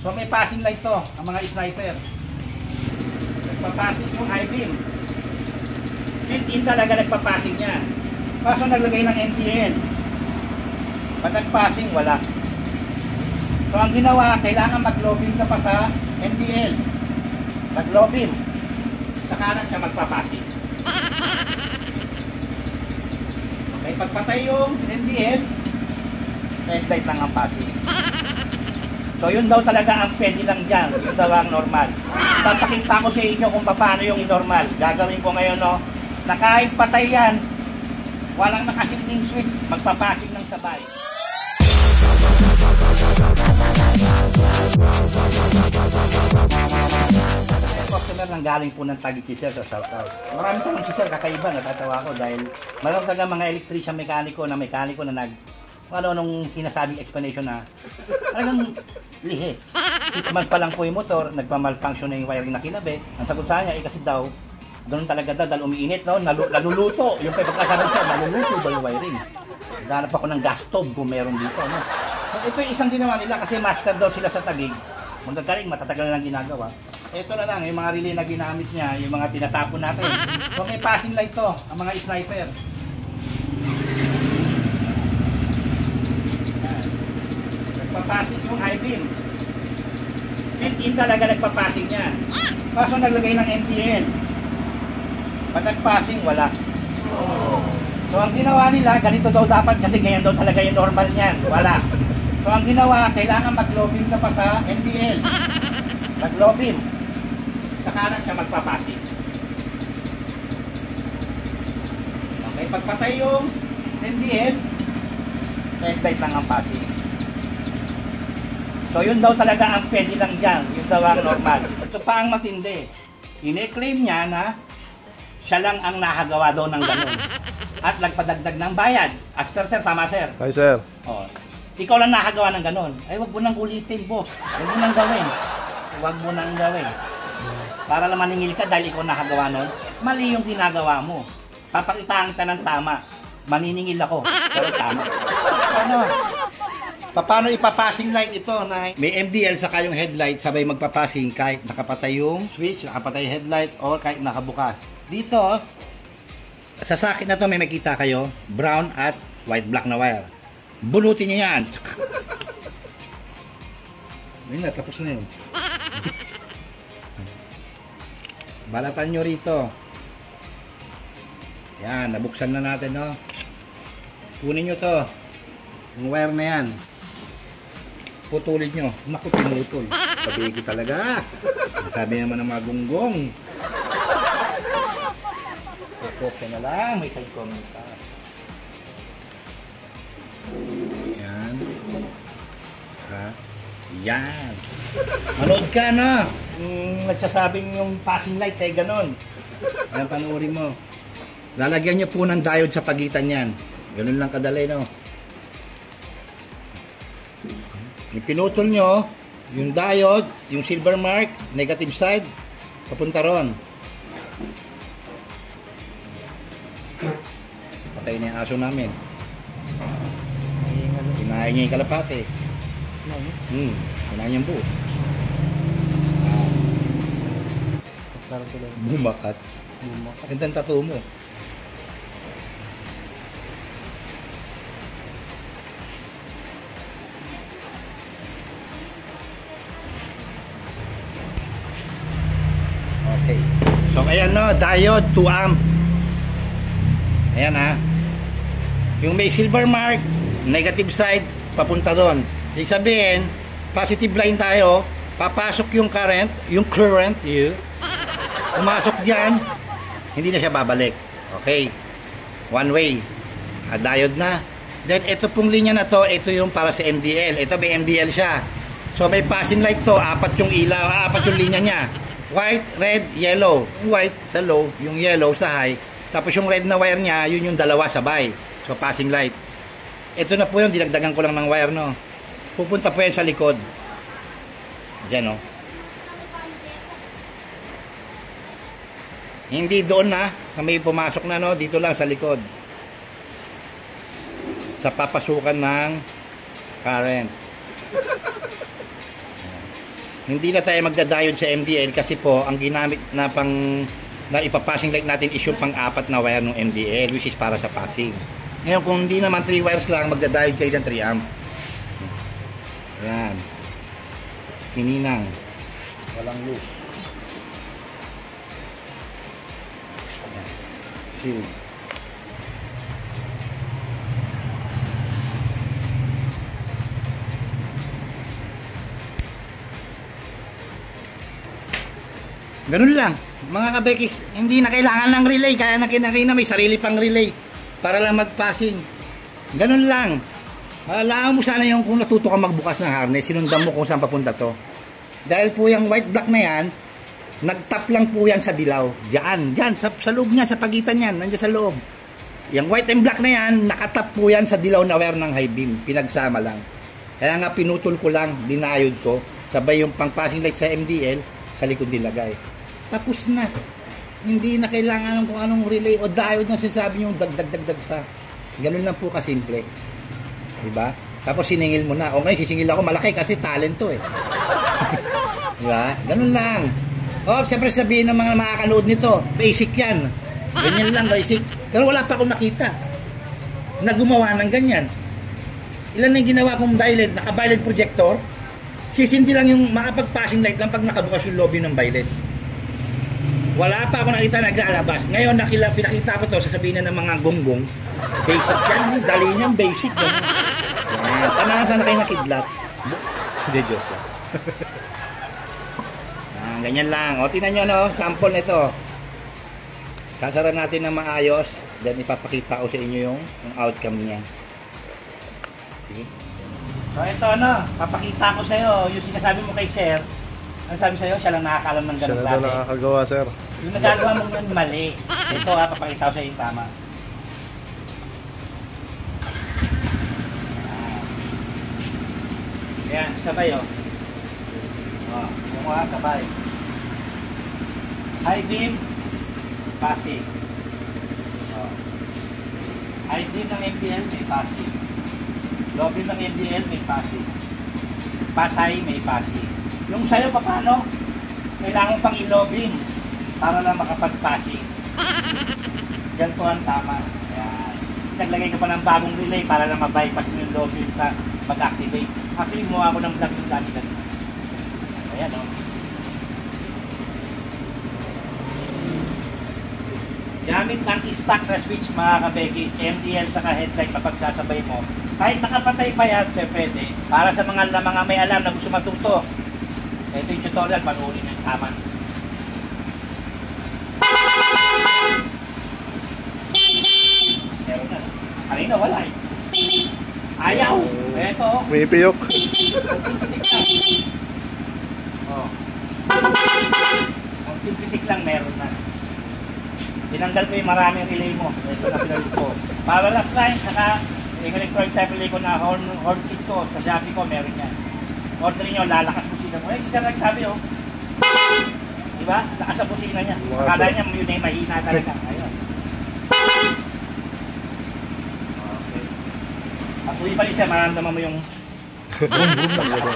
So may passing light to, ang mga sniper. Nagpapassing yung high beam. Built-in talaga nagpapassing niya. Kaso naglagay ng MTL. Pag nagpassing, wala. So ang ginawa, kailangan mag-low beam ka pa sa MTL. Nag-low beam. Sa kanan siya magpapassing. Okay, pagpatay yung MTL, red light lang ang passing. So yun daw talaga ang pwede lang dyan. Yun daw ang normal. Papakita ko sa inyo kung paano yung normal. Gagawin ko ngayon, no, na kahit patay yan, walang nakasinding switch, magpapasing ng sabay. Customer nang galing po ng Taguig si Sir sa shoutout. Marami tanong si Sir, kakaiba, natatawa ko dahil meron talaga mga electrician mekaniko na nung sinasabing explanation na talagang lihis. Man pa lang po yung motor, nagpa-malfunction na yung wiring na kinabit. Ang sagot sa niya, kasi daw, ganun talaga daw, dahil umiinit, no? Naluluto. Yung pagkakasabi siya, naluluto ba yung wiring? Naghanap ako ng gas stove kung meron dito, no? So, ito yung isang ginawa nila kasi master daw sila sa Taguig. Magagaling, matatagal na lang ginagawa. Ito na lang, yung mga relay na ginamit niya, yung mga tinatapon natin. So, may passing light to, ang mga sniper. Nagpapassing yung high beam. Built-in talaga nagpapassing niya. Kaso naglagay ng MTL. Pag nagpassing, wala. So ang ginawa nila, ganito daw dapat kasi ganyan daw talaga yung normal niyan. Wala. So ang ginawa, kailangan mag-low beam ka pa sa MTL. Nag-low beam. Sa kanan siya magpapassing. Okay, pagpatay yung MTL, red light lang ang passing. So yun daw talaga ang pwede lang dyan. Yun daw ang normal. Ito pa ang matindi. Ine-claim niya na siya lang ang nakagawa daw ng ganun. At nagpadagdag ng bayad. As per sir, tama sir? Hi sir. Oh, ikaw lang nakagawa ng ganun. Ay wag mo nang ulitin boss. Wag mo nang gawin. Wag mo nang gawin. Para lang maningil ka dahil ikaw nakagawa nun. Mali yung ginagawa mo. Papakitaan kita ng tama. Maniningil ako. Pero tama. Ano? Paano ipapassing light ito na may MDL saka yung headlight sabay magpapassing kahit nakapatay yung switch, nakapatay yung headlight o kahit nakabukas. Dito, sa sakit na to may makita kayo, brown at white black na wire. Bunutin nyo yan. Yun na, tapos na yun. Balatan nyo rito. Yan, nabuksan na natin, no? Kunin nyo to. Yung wire na yan. Putulin nyo. Naku, pinutol. Pabigi talaga. Sabi naman ng mga gunggong. Okay na lang. May side comment pa. Yan. Ha? Yan. Manood ka, no? Nagsasabing yung passing light, eh, ganon. Ayan, panuorin mo. Lalagyan nyo po ng diode sa pagitan yan. Ganon lang kadali, no? Yung pinutol nyo, yung diode, yung silver mark, negative side, papunta ron. Patay na yung aso namin. Kinain niya yung kalapate. Kinain niya yung buo. Bumakat. Gandang tattoo mo. Okay. So ayan, no, diode 2 amp. Ayan, ha. Yung may silver mark, negative side, papunta doon. Ibig sabihin, positive line tayo, papasok yung current, pumasok diyan, hindi na siya babalik. Okay. One way. Diode na. Then ito pong linya na to, ito yung para sa MDL. Ito may MDL siya. So may passing light to, 4 yung ilaw, 4 yung linya niya. White, red, yellow. White sa low, yung yellow sa high. Tapos yung red na wire niya, yun yung dalawa sabay. So passing light. Ito na po yung dinagdagan ko lang ng wire, no. Pupunta po yan sa likod. Diyan, no. Hindi doon na, sa may pumasok na, no. Dito lang sa likod. Sa papasukan ng current. hindi na tayo magda-diode sa MDL kasi po ang ginamit na na ipapassing light natin is yung pang-apat na wire ng MDL which is para sa passing. Ngayon kung hindi naman 3 wires lang, magda-diode kayo ng 3 amp. Ayan. Hininang. Walang loop. Ayan. Shield. Ganun lang. Mga kabekis, hindi na kailangan ng relay. Kaya na kinakina may sarili pang relay para lang mag-passing. Ganun lang. Alam mo sana yung kung natuto ka magbukas ng harness, sinundan mo kung saan papunta to. Dahil po yung white block na yan, nagtap lang po yan sa dilaw. Diyan, sa loob niya, sa pagitan yan, nandiyan sa loob. Yung white and black na yan, nakatap po yan sa dilaw na wire ng high beam. Pinagsama lang. Kaya nga pinutol ko lang, dinayod ko. Sabay yung pang-passing light sa MDL, sa likod nilagay. Tapos na. Hindi na kailangan ng kung anong relay o diode na sinasabi nyo, dagdag pa. Ganun lang po kasimple. Diba? Tapos siningil mo na. O ngayon, sisingil ako malaki kasi talent to eh. Diba? Ganun lang. O, siyempre sabihin ng mga makakanood nito, basic yan. Ganyan lang, basic. Pero wala pa akong nakita na gumawa ng ganyan. Ilan na yung ginawa kong violet, naka-violet projector, sisindi lang yung makapag-passing light lang pag nakabukas yung lobby ng violet. Wala pa ako nakita naglalabas. Ngayon pinakita ko to, sasabihin na ng mga gonggong. Basic yan, dali niyang basic. Tanasan na kayo nakidlat. Hindi, joke lang. Ganyan lang. O, tingnan nyo, no? Sample nito. Sasara natin ng maayos. Then, ipapakita ko sa inyo yung outcome niya. Okay. So, ito, no? Papakita ko sa'yo yung sinasabi mo kay Sir. Ang sabi sa'yo, siya lang nakakalam ng ganun. Siya na nakakagawa, sir. Yung nagagawa mo yun, mali. Ito, papakita ko sa'yo yung tama. Ayan, sabay, oh. Oh, kumuha, sabay. High beam, passing. Oh. High beam ng MDL, may passing. Low beam ng MDL, may passing. Patay, may passing. Yung sa'yo, paano? Kailangan pang i-low beam para lang makapag-passing. Yan po ang tama. Ayan. Naglagay ko pa ng bagong relay para lang ma-bypass mo yung low beam sa mag-activate. Actually, gumawa ko ng vlog yung dati ganito. Ayan, o. Gamit ng stock na switch, mga kabeki, MDL sa headlight na pagsasabay mo. Kahit nakapatay pa yan, pwede. Para sa mga may alam na gusto matuto. Ito yung tutorial, panuulin ng tama. Meron na. Kanina wala eh. Ayaw! Ito. May piyok. Oh. Ang pipitik lang meron na. Tinanggal ko yung maraming relay mo. Ito na pinalit ko. Power up line, saka yung electronic type relay ko na horn kit ko. Sa Shopee ko, meron yan. Order nyo, lalakas busina mo. Eh, isa nagsabi, oh. Diba? Lakas ang busina niya. Akala niya, yun ay mahina talaga. Ayun. Okay. Pag uwi pa rin siya, maramdaman mo yung boom boom lang.